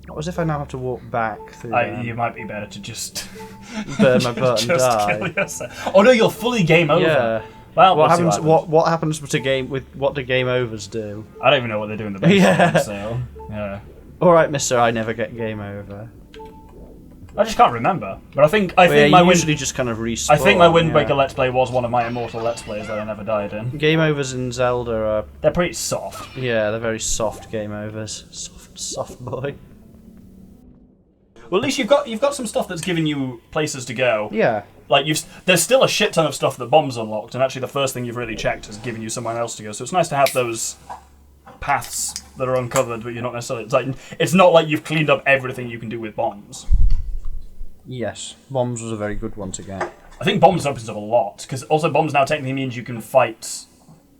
What as if I now have to walk back through You might be better to just burn my butt and die. Kill yourself. Oh no, you're fully game over. Yeah. Well, what happens? What happens to game with what do game overs do? I don't even know what they do in the base game, so yeah. All right, Mister, I never get game over. I just can't remember, but I think my usually just kind of respawn. I think my Wind Waker Let's Play was one of my immortal Let's Plays that I never died in. Game overs in Zelda they're pretty soft. Yeah, they're very soft game overs. Soft boy. Well, at least you've got some stuff that's giving you places to go. Yeah. Like there's still a shit ton of stuff that bombs unlocked, and actually the first thing you've really checked is giving you somewhere else to go. So it's nice to have those paths that are uncovered, but you're not necessarily. It's not like you've cleaned up everything you can do with bombs. Yes, bombs was a very good one to get. I think bombs opens up a lot, because also bombs now technically means you can fight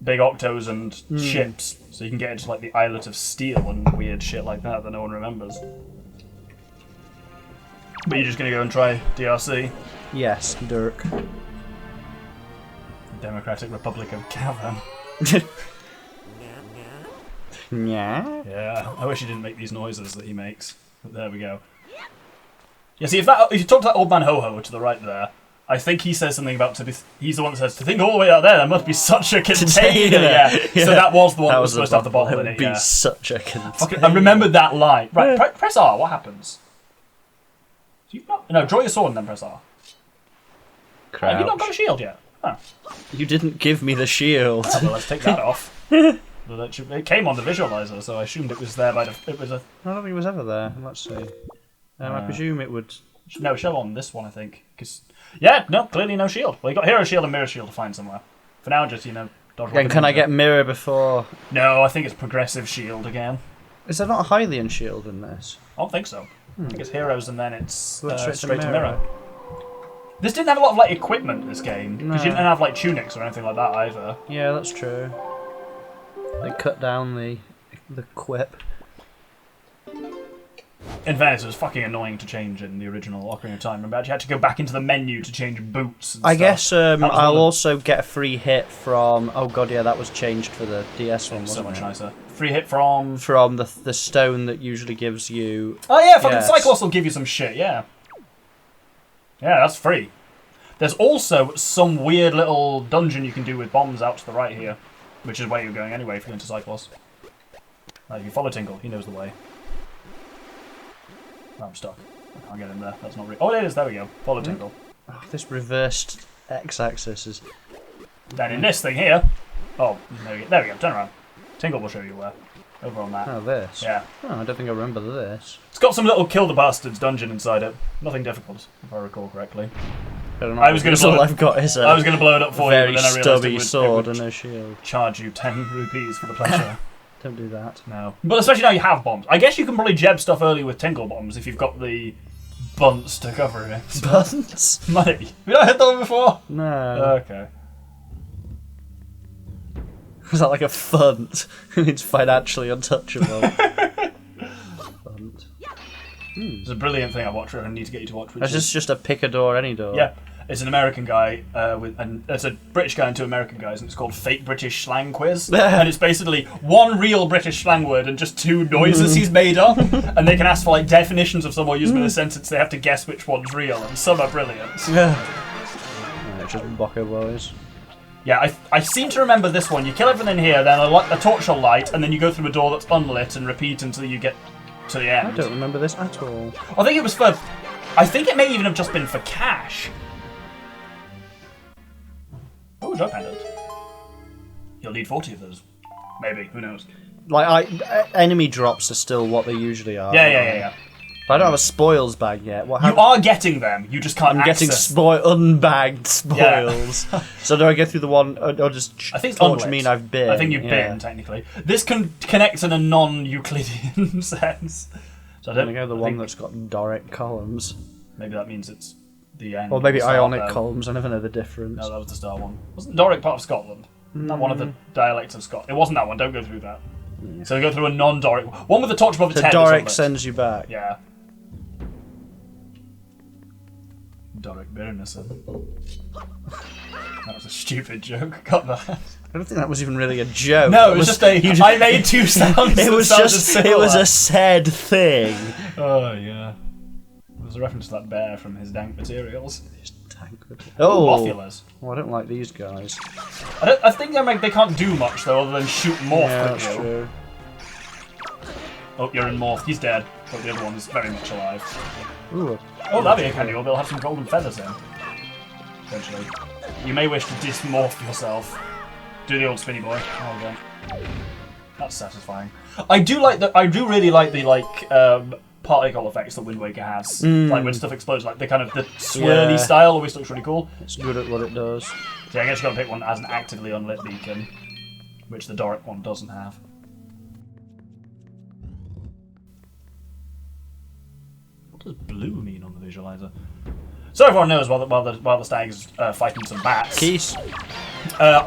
big octos and ships, so you can get into like the Islet of Steel and weird shit like that no one remembers. But you're just gonna go and try DRC? Yes, Dirk. Democratic Republic of Cavern. Yeah. Yeah, I wish he didn't make these noises that he makes. But there we go. Yeah, see, if you talk to that old man Ho-Ho to the right there, I think he says something about he's the one that says, to think all the way out there must be such a container. Yeah. So that was the one that was supposed to have the bottle in it. Be such a container. Okay, I remembered that line. Right, press R, what happens? No, draw your sword and then press R. Crouch. Have you not got a shield yet? Huh. You didn't give me the shield. Oh, well, let's take that off. It came on the visualizer, so I assumed it was there by the... It was a... I don't think it was ever there. Let's see. I presume it would... No, show on this one, I think. Cause, yeah, no, clearly no shield. Well, you got Hero Shield and Mirror Shield to find somewhere. For now, just, dodge. Again, can I get Mirror before... No, I think it's Progressive Shield again. Is there not a Hylian shield in this? I don't think so. I think it's Heroes and then it's straight to Mirror. This didn't have a lot of equipment, this game. Because you didn't have tunics or anything like that either. Yeah, that's true. They cut down the quip. In fairness, it was fucking annoying to change in the original Ocarina of Time. Remember, you had to go back into the menu to change boots and stuff. I guess I'll also get a free hit from... Oh god, yeah, that was changed for the DS one, wasn't it? So much nicer. Free hit from... From the stone that usually gives you... Oh yeah, fucking Cyclops will give you some shit, yeah. Yeah, that's free. There's also some weird little dungeon you can do with bombs out to the right here. Which is where you're going anyway if you're into Cyclops. If you follow Tingle, he knows the way. Oh, I'm stuck. I can't get in there. That's not real. Oh, it is. There we go. Follow Tingle. Oh, this reversed x-axis is... Then in this thing here... Oh, there we go. Turn around. Tingle will show you where. Over on that. Oh, this? Yeah. Oh, I don't think I remember this. It's got some little kill the bastards dungeon inside it. Nothing difficult, if I recall correctly. I was going to blow I've got is I was going to blow it up for you, but then I realised it would, sword and no shield. Charge you 10 rupees for the pleasure. Don't do that. No. But especially now you have bombs. I guess you can probably jeb stuff early with Tingle bombs if you've got the bunts to cover it. Bunts? Maybe. Have you not heard that one before? No. Okay. Was that like a funt? It's financially untouchable. Funt. It's a brilliant thing I watch and I need to get you to watch. Is this just a pick a door, any door? Yeah. It's an American guy it's a British guy and two American guys, and it's called Fake British Slang Quiz. And it's basically one real British slang word and just two noises he's made up, and they can ask for definitions of some or use them in a sentence. They have to guess which one's real, and some are brilliant. Yeah. It's just Bocco boys. Yeah, I seem to remember this one. You kill everything here, then a torch will light, and then you go through a door that's unlit and repeat until you get to the end. I don't remember this at all. I think it was for... I think it may even have just been for cash. Oh, drug pendant. You'll need 40 of those. Maybe, who knows. Enemy drops are still what they usually are. Yeah. But I don't have a spoils bag yet. You are getting them, you just can't access. I'm getting unbagged spoils. Yeah. So do I go through the one, or just I think torch mean I've been? I think you've been, technically. This connects in a non-Euclidean sense. So I'm going to go the one that's got Doric columns. Maybe that means it's the end. Or maybe Ionic columns, I never know the difference. No, that was the star one. Wasn't Doric part of Scotland? Not one of the dialects of Scotland. It wasn't that one, don't go through that. So go through a non-Doric one with the torch above its head. Doric sends you back. Yeah. Doric bitterness. That was a stupid joke. Got that. I don't think that was even really a joke. No, it was just I made two sounds. It was it was a said thing. Oh yeah. It was a reference to that bear from his dank materials. Oh, Mothulars. Oh, I don't like these guys. I think they can't do much though, other than shoot morph. Yeah, that's true. Oh, you're in morph. He's dead, but the other one's very much alive. Ooh. Oh, that'd be a candy. They'll have some golden feathers in. Eventually, you may wish to dismorph yourself. Do the old spinny boy. Oh, yeah. That's satisfying. I do really like the particle effects that Wind Waker has. Like when stuff explodes, like the kind of the swirly style always looks really cool. It's good at what it does. So I guess you got to pick one that has an actively unlit beacon, which the Doric one doesn't have. What does blue mean on the visualizer? So everyone knows while the Stag's fighting some bats. Keys.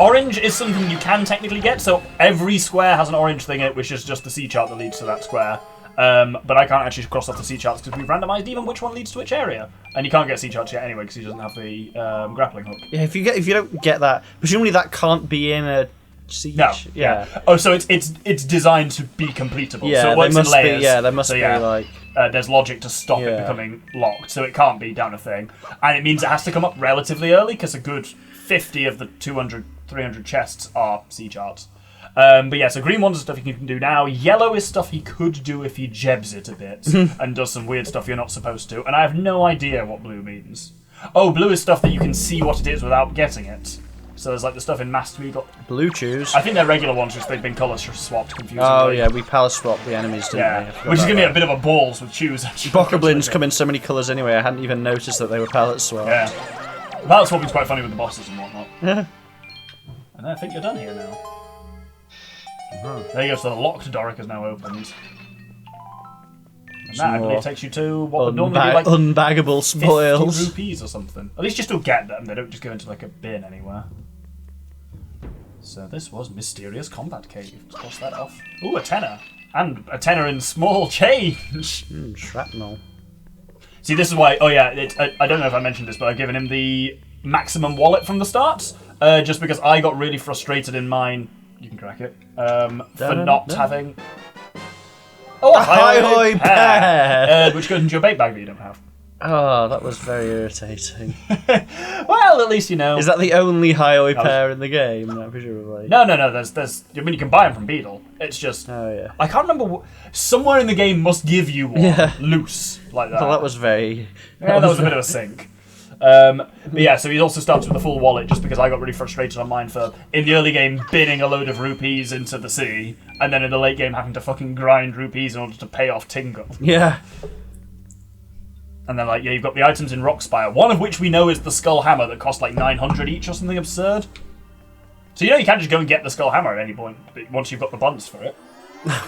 Orange is something you can technically get, so every square has an orange thing in it, which is just the C chart that leads to that square. But I can't actually cross off the C charts because we've randomized even which one leads to which area, and you can't get C charts yet anyway because he doesn't have the grappling hook. Yeah, if you don't get that, presumably that can't be in a siege. No. Yeah. Oh, so it's designed to be completable. Yeah, so it works in layers. There must be like. There's logic to stop it becoming locked, so it can't be down a thing. And it means it has to come up relatively early, because a good 50 of the 200, 300 chests are C charts. But yeah, so green ones are stuff you can do now. Yellow is stuff he could do if he jebs it a bit, and does some weird stuff you're not supposed to. And I have no idea what blue means. Oh, blue is stuff that you can see what it is without getting it. So there's like the stuff in Master we got. Blue chews. I think they're regular ones, just they've been colour swapped confusingly. Oh yeah, we power swapped the enemies, didn't we? Which is gonna be a bit of a balls with chews. Bokoblins come in so many colours anyway. I hadn't even noticed that they were palette swapped. Yeah, palette swapping's quite funny with the bosses and whatnot. And I think you're done here now. There you go. So the locked Doric is now opened. And that, I believe, takes you to what would normally be like unbaggable spoils. 50 rupees or something. At least you still get them. They don't just go into like a bin anywhere. So this was Mysterious Combat Cave. Let's cross that off. Ooh, a tenner. And a tenner in small change. Shrapnel. See, this is why... Oh, yeah. I don't know if I mentioned this, but I've given him the maximum wallet from the start. Just because I got really frustrated in mine... You can crack it. For not having... Oh, a high pear! Which goes into your bait bag that you don't have. Oh, that was very irritating. Well, at least you know. Is that the only high pear in the game? No, presumably. No. There's. I mean, you can buy them from Beetle. It's just. Oh yeah. I can't remember. Somewhere in the game must give you one loose like that. Well, that was very. That was a bit of a sink. But yeah, so he also starts with a full wallet just because I got really frustrated on mine for, in the early game, binning a load of rupees into the sea, and then in the late game having to fucking grind rupees in order to pay off Tingle. Yeah. And then, like, yeah, you've got the items in Rockspire, one of which we know is the Skull Hammer that costs like 900 each or something absurd. So you know you can't just go and get the Skull Hammer at any point once you've got the buns for it.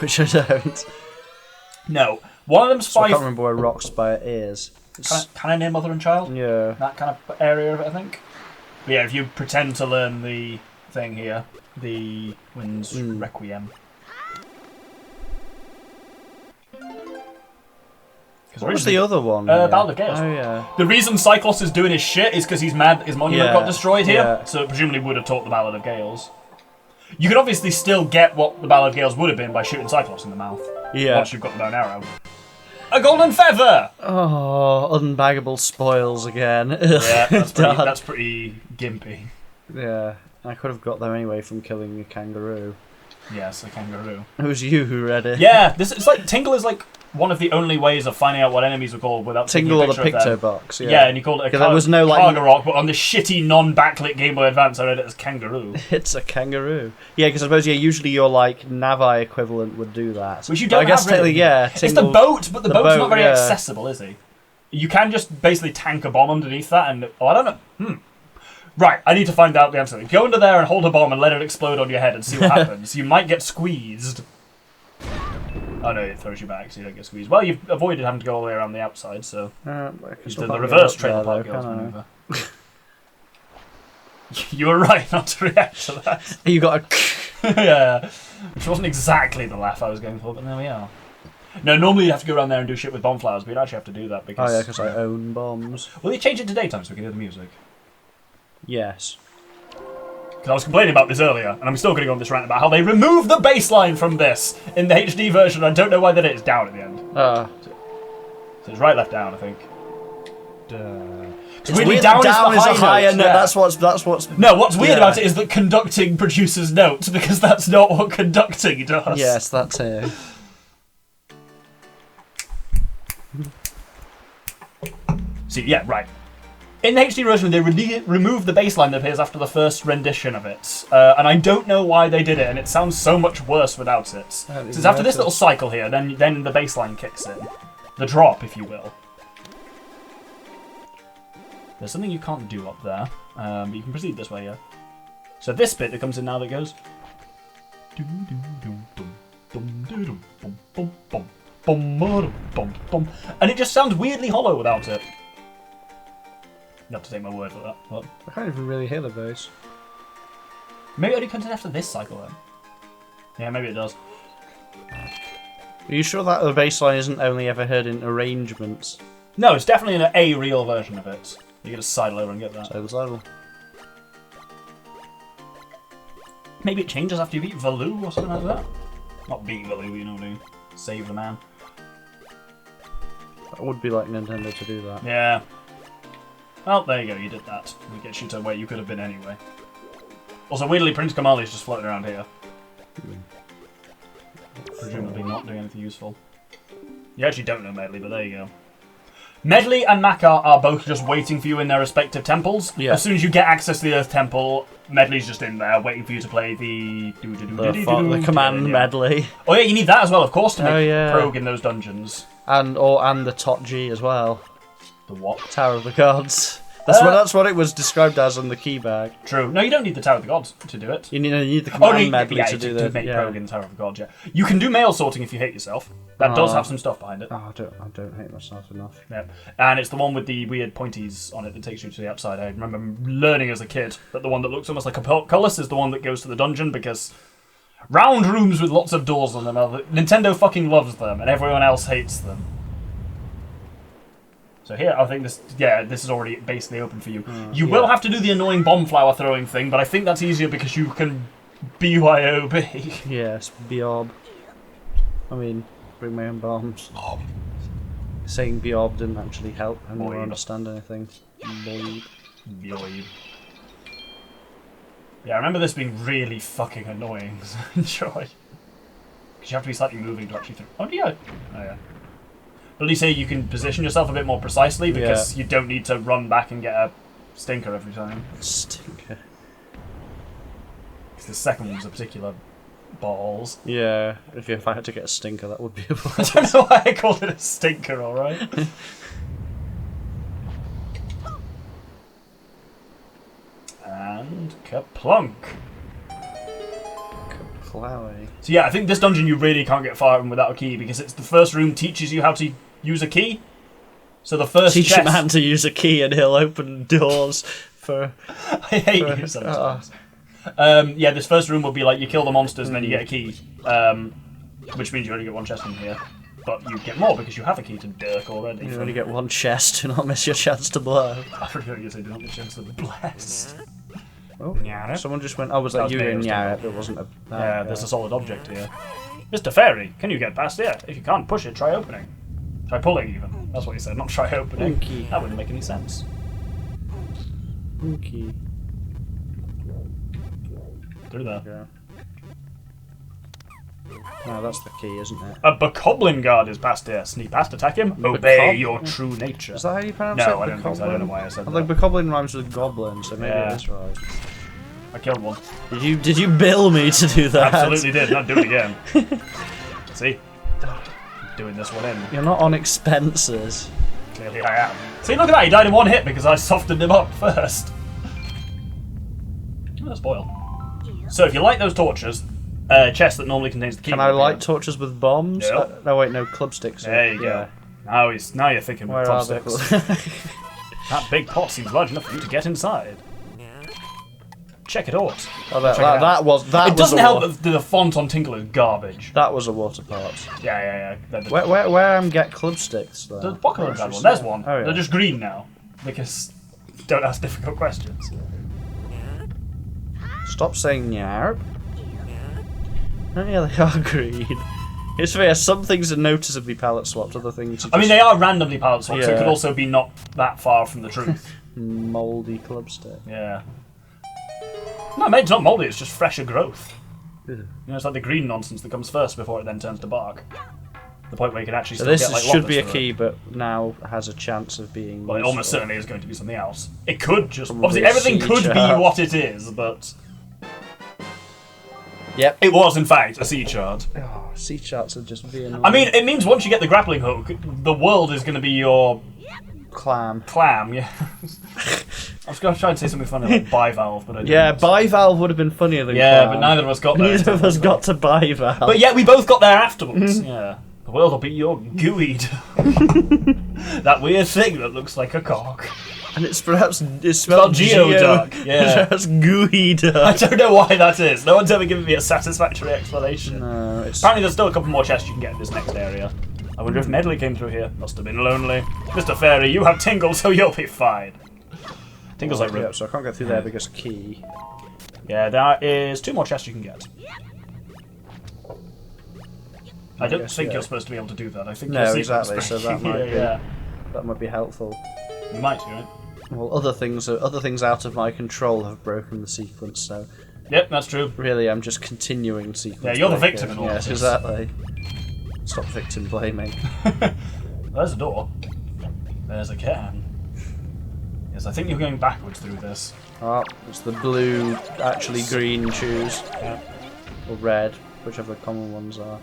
Which I don't. No. One of them's So 5... I can't remember where Rockspire is. Kind of near Mother and Child? Yeah. That kind of area of it, I think. But yeah, if you pretend to learn the thing here, the Wind's Requiem. What was the other one? Ballad of Gales. Oh, yeah. The reason Cyclops is doing his shit is because he's mad his monument got destroyed here, Yeah. so it presumably would have taught the Ballad of Gales. You could obviously still get what the Ballad of Gales would have been by shooting Cyclops in the mouth. Yeah. Once you've got the bow and arrow. A golden feather! Oh, unbaggable spoils again. Yeah, that's pretty gimpy. Yeah, I could have got them anyway from killing a kangaroo. Yes, a kangaroo. It was you who read it. Yeah, it's like Tingle is like one of the only ways of finding out what enemies are called without Tingle taking or a the picture of picto them. box. Yeah, and you called it a there was no like Rock, but on the shitty non-backlit Game Boy Advance, I read it as kangaroo. It's a kangaroo. Yeah, because I suppose usually your like Navi equivalent would do that. Which you don't I guess have really. Yeah, Tingle, it's the boat, but the boat's not very accessible, is he? You can just basically tank a bomb underneath that, and I don't know. Right, I need to find out the answer. Go under there and hold a bomb and let it explode on your head and see what happens. You might get squeezed. Oh no, it throws you back, so you don't get squeezed. Well, you've avoided having to go all the way around the outside, so you did the reverse Trailer Park Girls maneuver. You were right not to react to that. You got a yeah, which wasn't exactly the laugh I was going for, but there we are. No, normally you have to go around there and do shit with bomb flowers, but you actually have to do that because... Oh yeah, because I own bombs. Will you change it to daytime so we can hear the music? Yes. because I was complaining about this earlier, and I'm still going to go on this rant about how they removed the baseline from this in the HD version. I don't know why they did it. It's down at the end. So it's right, left, down, I think. It's really down is the higher note. Yeah. That's what's. No, what's weird about it is that conducting produces notes, because that's not what conducting does. Yes, that's it. See, yeah, right. In the HD version, they removed the baseline that appears after the first rendition of it. And I don't know why they did it, and it sounds so much worse without it. So it's after this little cycle here, then the baseline kicks in. The drop, if you will. There's something you can't do up there, but you can proceed this way, yeah. So this bit that comes in now that goes... And it just sounds weirdly hollow without it. You have to take my word for that. But I can't even really hear the bass. maybe it only comes in after this cycle then. Yeah, maybe it does. Are you sure that the bass line isn't only ever heard in arrangements? No, it's definitely in a real version of it. You gotta sidle over and get that. Sidle. Maybe it changes after you beat Valoo or something like that. Not beat Valoo, you know what I mean. Save the man. That would be like Nintendo to do that. Yeah. Well, there you go, you did that. It gets you to where you could have been anyway. Also, weirdly, Prince Kamali is just floating around here. Presumably not doing anything useful. You actually don't know Medley, but there you go. Medley and Makar are both just waiting for you in their respective temples. Yeah. As soon as you get access to the Earth Temple, Medley's just in there waiting for you to play the command medley. Oh yeah, you need that as well, of course, to make yeah. Progue in those dungeons. And the Tot G as well. The what? Tower of the Gods. That's what it was described as on the key bag. True. No, you don't need the Tower of the Gods to do it. You need the command medley to do to make Progue in the Tower of the Gods. Yeah. You can do mail sorting if you hate yourself. That does have some stuff behind it. Oh, I don't hate myself enough. Yeah. And it's the one with the weird pointies on it that takes you to the outside. I remember learning as a kid that the one that looks almost like a portcullis is the one that goes to the dungeon, because round rooms with lots of doors on them, Nintendo fucking loves them and everyone else hates them. So here, I think this is already basically open for you. You will have to do the annoying bomb flower throwing thing, but I think that's easier because you can BYOB. Yes, Biob. I mean, bring my own bombs. Saying Biob didn't actually help anyone understand anything. Biob. Yeah, I remember this being really fucking annoying, so enjoy. Because you have to be slightly moving to actually throw. Oh, yeah. Oh, yeah. But at least here you can position yourself a bit more precisely, because you don't need to run back and get a stinker every time. Stinker. Because the second one was a particular balls. Yeah, if I had to get a stinker, that would be a balls. I don't know why I called it a stinker, alright? And kaplunk. Clowy. So yeah, I think this dungeon you really can't get far in without a key, because it's the first room teaches you how to use a key. So the first teach chest... a man to use a key and he'll open doors for... I hate you sometimes. Yeah, this first room will be like you kill the monsters and then you get a key, which means you only get one chest in here. But you get more because you have a key to Dirk already. You only get one chest, do not miss your chance to blow. I forgot you said do not miss your chance to bless. Oh, someone just went, was that you in Yarret? It wasn't a... Yeah, there's a solid object here. Mr. Fairy, can you get past here? If you can't push it, try opening. Try pulling, even. That's what he said, not try opening. Monkey. That wouldn't make any sense. Monkey. Through there. Yeah. No, that's the key, isn't it? A Bokoblin guard is past here. Sneak past, attack him. Obey your true nature. Is that how you pronounce it? No, I don't think so. I don't know why I said that. Like Bokoblin rhymes with goblin, so maybe it is right. I killed one. Did you bill me to do that? Absolutely did. Not do it again. See? Doing this one in. You're not on expenses. Clearly I am. See, look at that. He died in one hit because I softened him up first. Oh, that's spoiled. So if you light those torches, chest that normally contains the key. Can I light torches with bombs? Yeah. No, wait, no, club sticks. There you go. Now you're thinking with club sticks. That big pot seems large enough for you to get inside. Check it out. Oh, that was it doesn't help that the font on Tinkle is garbage. That was a water part. Yeah. Where get club sticks though? The Pokemon card one. There's one. Oh, yeah. They're just green now because don't ask difficult questions. Stop saying yarp. Oh yeah, they are green. It's fair, some things are noticeably palette swapped, other things are I mean, they are randomly palette swapped, so it Yeah. could also be not that far from the truth. mouldy club stick. Yeah. No, mate, it's not mouldy, it's just fresher growth. Ew. You know, it's like the green nonsense that comes first before it then turns to bark. The point where you can actually So still this get like should be a loppers key, but now has a chance of being. Well, it almost certainly is going to be something else. It could just... Probably Obviously, everything a could sea be chart. what it is, but... Yep. It was, in fact, a sea chart. Oh, sea charts are just being. I mean, it means once you get the grappling hook, the world is going to be your clam. clam, yeah. I was going to try and say something funny like bivalve, but I didn't. Yeah, bivalve would have been funnier than Yeah, clam. but neither of us got there. Neither of us got to bivalve. But yet we both got there afterwards. Yeah. The world will be your gooeyed. That weird thing that looks like a cock. And it's spelled Geoduck, yeah. That's gooey I duck. don't know why that is. No one's ever given me a satisfactory explanation. No, it's Apparently there's still a couple more chests you can get in this next area. I wonder if Medley came through here. Must have been lonely. Mr. Fairy, you have Tingle, so you'll be fine. Tingle's like yeah, Rip. so I can't get through there because key. Yeah, there is 2 more chests you can get. I don't guess, think yeah. you're supposed to be able to do that. I think No, your exactly, sequence so that breaking. might be- yeah. That might be helpful. You might, right? Well, other things out of my control have broken the sequence, so Yep, that's true. really I'm just continuing sequence. Yeah, you're the breaking. victim in all Yes, this. exactly. Stop victim blaming. There's a door. There's a can. Yes, I think you're going backwards through this. Oh, it's the blue, actually green choose. Yeah. Or red, whichever the common ones are.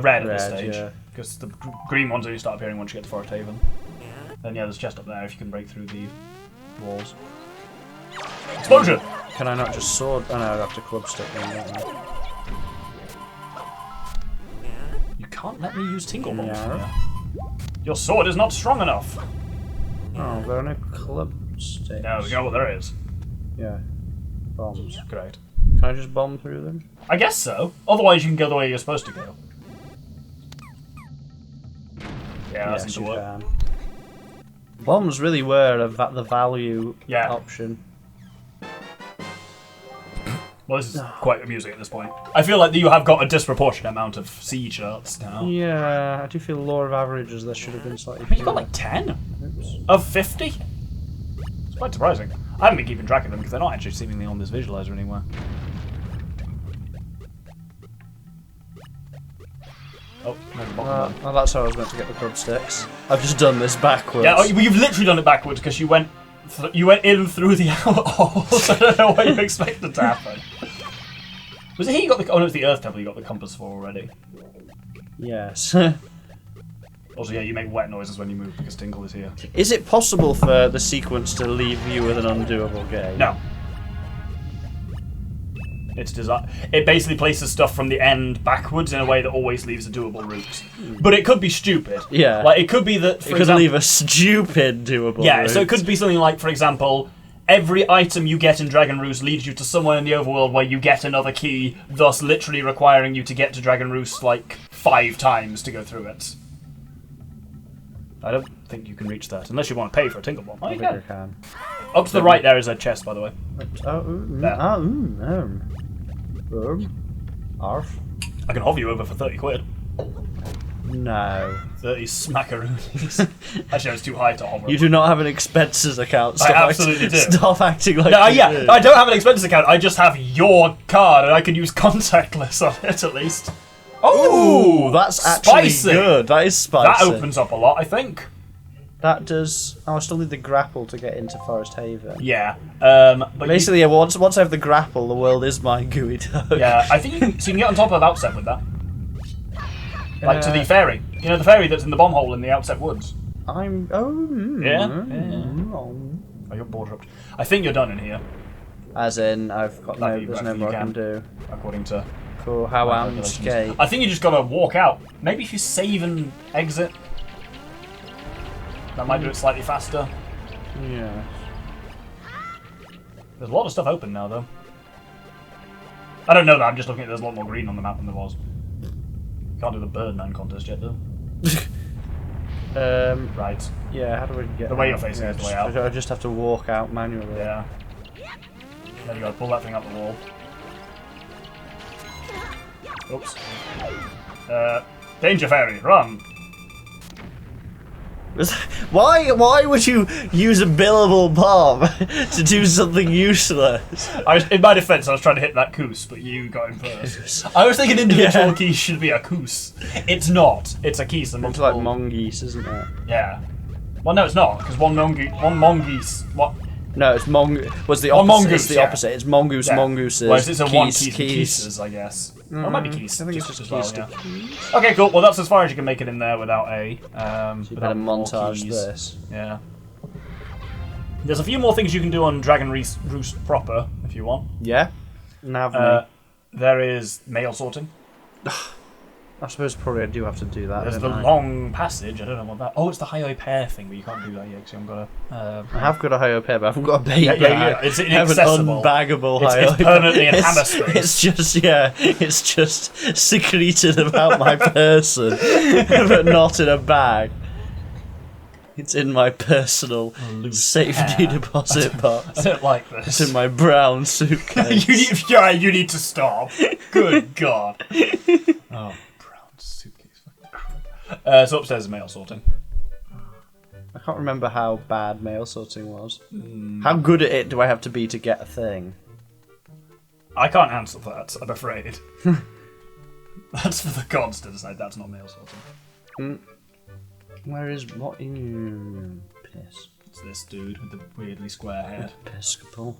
Red at this Red, stage. yeah. Because the green ones only start appearing once you get to Forest Haven. Then yeah, there's a chest up there if you can break through the walls. Explosion! Can I not just sword? Oh no, I'd have to club stick them, don't I? You can't let me use Tingle Bolt. Yeah. Your sword is not strong enough. Oh, there are no club sticks. No, we know what there is. Yeah. Bombs. Great. Can I just bomb through them? I guess so. Otherwise you can go the way you're supposed to go. Yeah, that Yes, seems you to work. can. Bombs really were the value Yeah. option. Well, this is quite amusing at this point. I feel like you have got a disproportionate amount of sea charts now. Yeah, I do feel law of averages there should have been slightly I mean, you've got fewer. like 10 Oops. of 50? It's quite surprising. I haven't been keeping track of them because they're not actually seemingly on this visualizer anywhere. Oh, there's the bottom one. Well, that's how I was meant to get the club sticks. I've just done this backwards. Yeah, oh, you've literally done it backwards because you went in through the holes. I don't know what you expected to happen. Was it here you got the... Oh no, it's the Earth Temple you got the compass for already. Yes. Also, yeah, you make wet noises when you move because Tingle is here. Is it possible for the sequence to leave you with an undoable game? No. It's designed. It basically places stuff from the end backwards in a way that always leaves a doable route. But it could be stupid. Yeah. Like, it could be that, for It could example... leave a stupid doable Yeah, route. so it could be something like, for example, every item you get in Dragon Roost leads you to somewhere in the overworld where you get another key, thus literally requiring you to get to Dragon Roost, like, 5 times to go through it. I don't think you can reach that, unless you want to pay for a Tingle Bomb. Oh, I you think I can. can. Up to the right there is a chest, by the way. Oh, There. Arf. I can hover you over for 30 quid. No. 30 smackaroonies. Actually, it's too high to hover. You do not have an expenses account. I absolutely do. Stop acting like No, you yeah, do. I don't have an expenses account. I just have your card, and I can use contactless on it at least. Ooh, that's actually spicy. good. That is spicy. That opens up a lot, I think. That does. Oh, I still need the grapple to get into Forest Haven. Yeah. But Basically, yeah, once I have the grapple, the world is my gooey duck. yeah, I think you can get on top of Outset with that. Like to the fairy. You know, the fairy that's in the bomb hole in the Outset Woods. I'm. Oh. I got border up. I think you're done in here, As in, I've got Like, no. There's I no think more you I can do. according to Cool. How my am regulations. skate? I think you just gotta walk out. Maybe if you save and exit, that might do it slightly faster. Yeah. There's a lot of stuff open now, though. I don't know that. I'm just looking at. There's a lot more green on the map than there was. Can't do the Birdman contest yet, though. Right. Yeah. How do we get? The way out? you're facing Yeah, is the way out. I just have to walk out manually. Yeah. Then you gotta pull that thing up the wall. Oops. Danger fairy, run! Why would you use a billable bomb to do something useless? In my defense, I was trying to hit that coos, but you got him first. I was thinking individual keys should be a coos. It's not. It's a keys. It's like mongoose, isn't it? Yeah. Well, no, it's not, because one mongoose. What? No, it's what's the opposite? Mongoose, it's the opposite. It's mongoose, mongooses. Well, it's a one keys. keys, I guess. Or it might be keys. I think it's just as keys. Well, yeah. Okay, cool. Well, that's as far as you can make it in there without a. So you better montage this. Yeah. There's a few more things you can do on Dragon Roost proper, if you want. Yeah? Nav me. There is mail sorting. I suppose probably I do have to do that. There's the long passage. I don't know what that. Oh, it's the high pair thing, but you can't do that yet because you haven't got a. I have got a high pair, but I haven't got a bait bag. Yeah. It's inaccessible. I have an unbaggable It's permanently in hammer space. It's just secreted about my person, but not in a bag. It's in my personal safety deposit box. I don't like this. It's in my brown suitcase. you need to stop. Good God. Oh, brown suitcase. So upstairs is mail sorting. I can't remember how bad mail sorting was. How good at it do I have to be to get a thing? I can't answer that, I'm afraid. That's for the gods to decide. That's not mail sorting. Where is what in piss? It's this dude with the weirdly square head. Episcopal.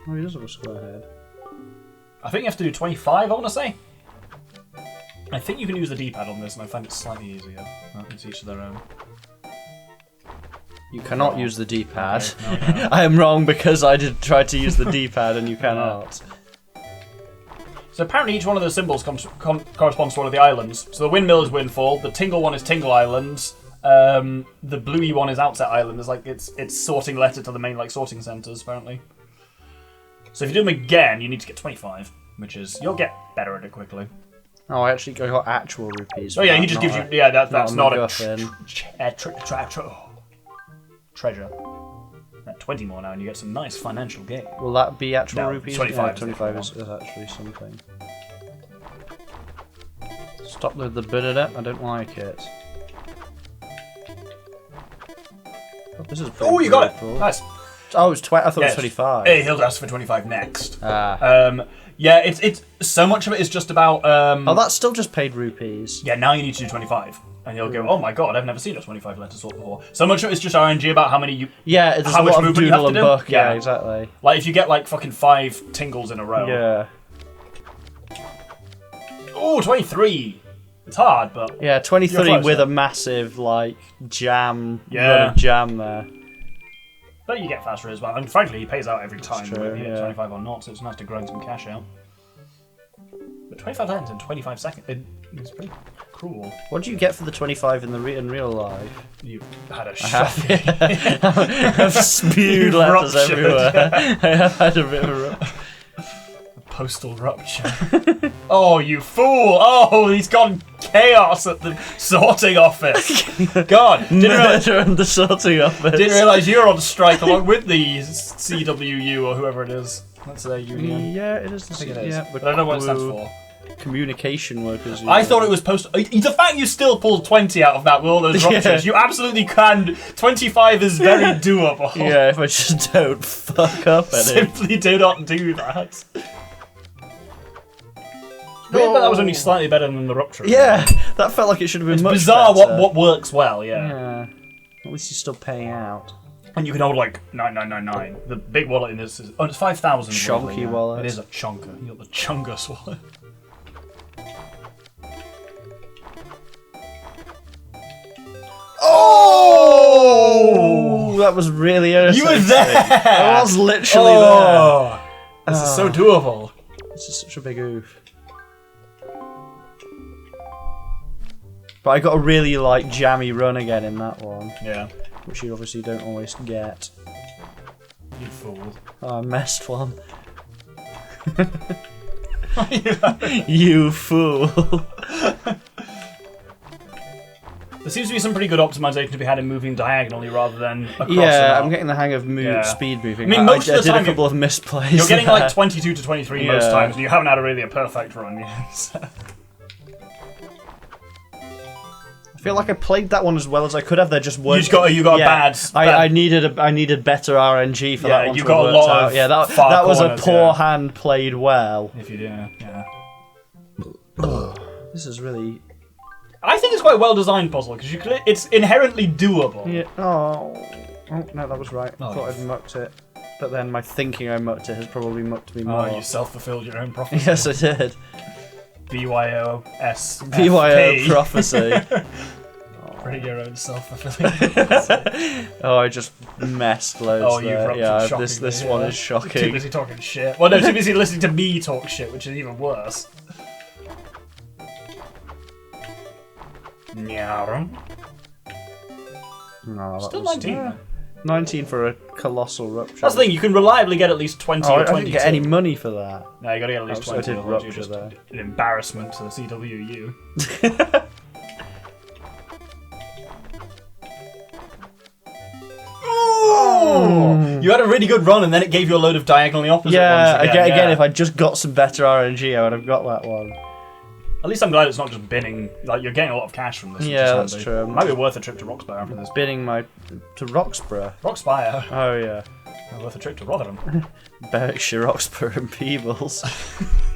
Oh, he does have a square head. I think you have to do 25, I want to say. I think you can use the D-pad on this, and I find it slightly easier. It's each to their own. You cannot use the D-pad. Okay. No. I am wrong because I did try to use the D-pad and you cannot. So apparently each one of those symbols corresponds to one of the islands. So the windmill is Windfall, the Tingle one is Tingle Island, the bluey one is Outset Island. It's like it's sorting letter to the main sorting centres apparently. So if you do them again, you need to get 25, which is you'll get better at it quickly. Oh, I actually got actual rupees. Oh yeah, he just gives you that's not a treasure. 20 more now, and you get some nice financial gain. Will that be actual No, rupees? 25. Yeah, 25 is actually something. Stop the Bernadette. I don't like it. Oh, this is. Oh, you got it. Nice. Oh, it's I thought it was 25. Hey, he'll ask for 25 next. Ah. Yeah, it's so much of it is just about. Oh, that's still just paid rupees. Yeah, now you need to do 25. And you'll go, oh my god, I've never seen a 25 letter sort before. So much of it is just RNG about how many you. Yeah, it's how a much lot of movement you have doodle to and do. book. Yeah, exactly. Like if you get fucking 5 tingles in a row. Yeah. Oh, 23. It's hard, but. Yeah, 23 close, with though. a massive jam. Yeah. Run of jam there. But you get faster as well. And frankly, he pays out every time, true, whether you get yeah. 25 or not, so it's nice to grind some cash out. But 25 lands in 25 seconds, it's pretty cruel. What do you get for the 25 in real life? You had a shot. I've spewed letters Ruptured, everywhere. yeah. I have had a bit of a rupture. Postal rupture. Oh, you fool! Oh, he's gone chaos at the sorting office. God, Murder in the sorting office. didn't realise you're on strike along with the CWU or whoever it is. That's their union. Yeah, it is. I think it is. Yeah, but I don't know what it stands for. Communication workers. I thought it was the fact you still pulled 20 out of that with all those ruptures, you absolutely can. 25 is very doable. Yeah, if I just don't fuck up at it. Simply do not do that. Weird that was only slightly better than the rupture. Yeah, that felt like it should have been It's much bizarre better. what works well, yeah. Yeah. At least you're still paying out. And you can hold 9999. The big wallet in this is it's 5,000. Chunky wallet. It is a chunker. You got the chungus wallet. Oh! That was really irritating. You were there! I was literally there. This is so doable. This is such a big oof. But I got a really jammy run again in that one. Yeah. Which you obviously don't always get. You fool. Oh, I messed one. You fool. There seems to be some pretty good optimization to be had in moving diagonally rather than across. Yeah, I'm getting the hang of speed moving. I mean, most of the time I did a couple of misplays. You're getting there. like 22 to 23 most times, and you haven't had really a perfect run yet. I feel like I played that one as well as I could have. There just weren't. You got a bad. I needed better RNG for that one. You to got a have lot out. of Yeah, that far was corners, a poor hand played well. If you do, yeah. This is really. I think it's quite a well-designed puzzle because it's inherently doable. Yeah. Oh no, that was right. I Oh, thought I'd mucked it, but then my thinking I mucked it has probably mucked me more. Oh, you self-fulfilled your own prophecy. Yes, I did. BYOS. BYO prophecy. Pretty your own self-fulfilling. Oh, I just messed loads. Oh, you've there. ruptured Yeah, this one is shocking. Too busy talking shit. Well, no, too busy listening to me talk shit, which is even worse. No, Still 19. Then. 19 for a colossal rupture. That's the thing, you can reliably get at least 20 or 22. I didn't get any money for that. No, you gotta get at least 20. I did rupture just there. An embarrassment to the CWU. Ooh! You had a really good run and then it gave you a load of diagonally opposite ones again, if I just got some better RNG, I would have got that one. At least I'm glad it's not just binning. Like, you're getting a lot of cash from this. Yeah, that's true. Might be worth a trip to Roxbury after this. Binning to Roxburgh. Roxbury. Oh yeah. Worth a trip to Rotherham. Berkshire, Roxburgh, and Peebles.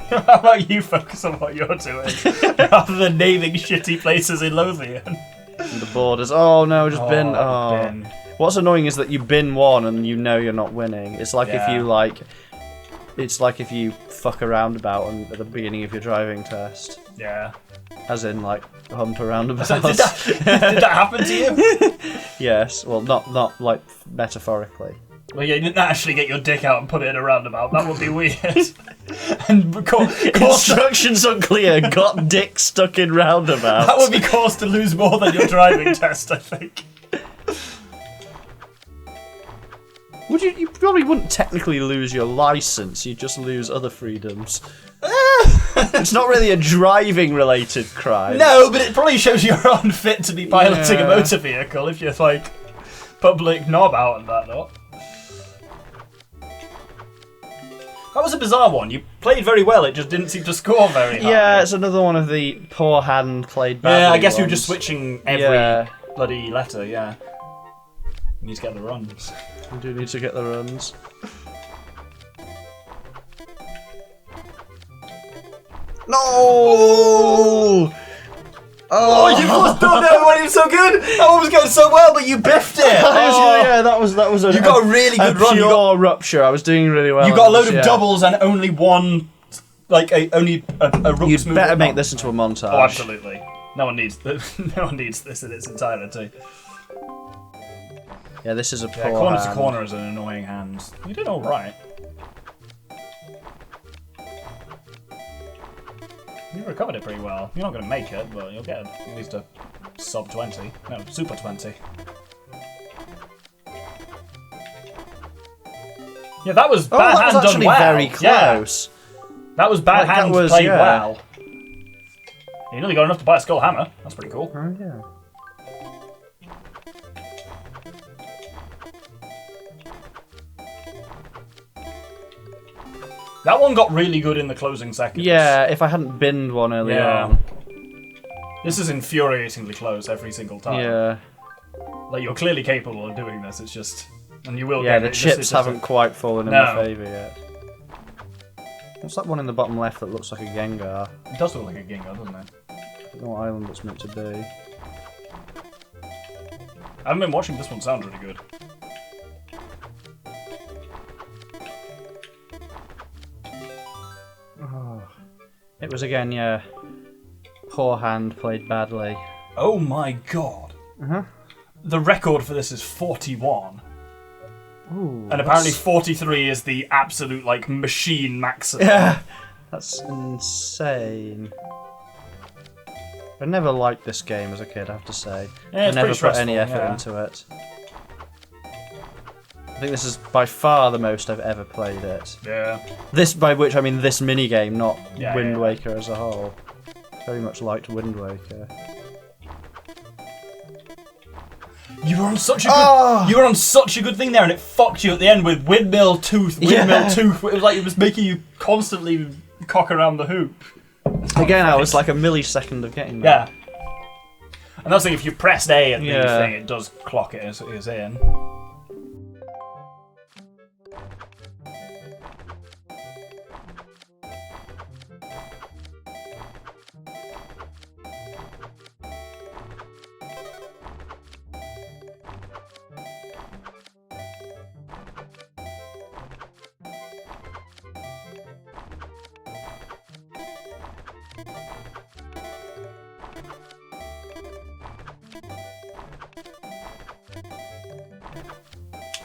How about you focus on what you're doing rather than naming shitty places in Lothian? And the borders. Oh no, just bin. Oh. Bin. What's annoying is that you bin one and you know you're not winning. It's like if you It's like if you fuck around about at the beginning of your driving test. Yeah. As in, like, hump around about. So did that happen to you? Yes. Well, not like metaphorically. Well, yeah, you didn't actually get your dick out and put it in a roundabout. That would be weird. And instructions unclear. Got dick stuck in roundabout. That would be cause to lose more than your driving test, I think. Would you probably wouldn't technically lose your license. You'd just lose other freedoms. It's not really a driving-related crime. No, but it probably shows you're unfit to be piloting a motor vehicle if you're like public knob out and that lot. That was a bizarre one. You played very well, it just didn't seem to score very high. Yeah, it's another one of the poor hand played badly. Yeah, I guess you were ones. just switching every bloody letter, yeah. You need to get the runs. We do need to get the runs. No! Oh, you must have known when it was so good! That one was going so well, but you biffed it! Yeah, that was a, you got a really good run. You got a rupture. I was doing really well. You got a load of doubles and only one, like only a rook. You'd better make this into a montage. Oh, absolutely. No one needs this in its entirety. Yeah, this is a poor corner hand. to corner is an annoying hand. You did all right. You recovered it pretty well. You're not going to make it, but you'll get at least a sub 20. No, super 20. Yeah, that was bad hand was done well. Very close. Yeah. That was bad hand played well. You nearly got enough to buy a skull hammer. That's pretty cool. Oh yeah. That one got really good in the closing seconds. Yeah, if I hadn't binned one earlier on. This is infuriatingly close every single time. Yeah. Like, you're clearly capable of doing this, it's just... And you will get get it. The chips haven't quite fallen in my favour yet. What's that one in the bottom left that looks like a Gengar? It does look like a Gengar, doesn't it? I don't know what island it's meant to be. I haven't been watching this one, sounds really good. Oh. It was again, yeah. Poor hand played badly. Oh my god. Uh-huh. The record for this is 41. Ooh, and apparently 43 is the absolute, like, machine maximum. Yeah. That's insane. I never liked this game as a kid, I have to say. Yeah, I never put any effort into it. I think this is by far the most I've ever played it. Yeah. This, by which I mean this minigame, not Wind yeah. Waker as a whole. Very much liked Wind Waker. You were on such a good. You were on such a good thing there, and it fucked you at the end with windmill tooth. It was like it was making you constantly cock around the hoop. Again, I was like a millisecond of getting that. Yeah. And that's the thing. If you pressed A at the thing, it does clock it as it is in.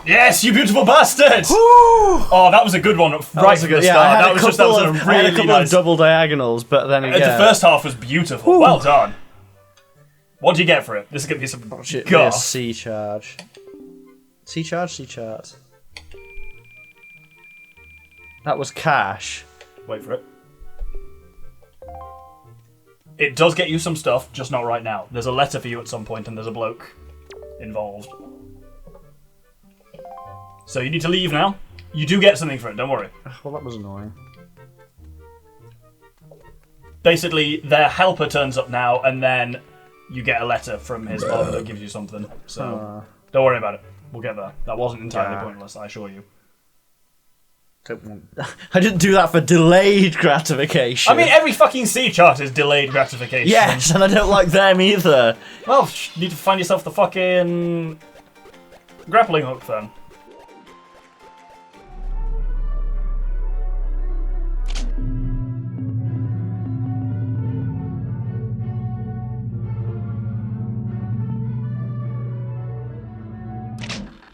Yes, you beautiful bastard! Woo! Oh, that was a good one right from the start. That was a really nice double diagonals, but then again, the first half was beautiful. Woo. Well done. What do you get for it? This is gonna be some goss. C charge. C charge, C chart. That was cash. Wait for it. It does get you some stuff, just not right now. There's a letter for you at some point, and there's a bloke involved. So you need to leave now. You do get something for it, don't worry. Well, that was annoying. Basically, their helper turns up now, and then you get a letter from his father that gives you something. So don't worry about it. We'll get there. That wasn't entirely pointless, I assure you. I didn't do that for delayed gratification. I mean, every fucking C chart is delayed gratification. Yes, and I don't like them either. Well, you need to find yourself the fucking grappling hook then.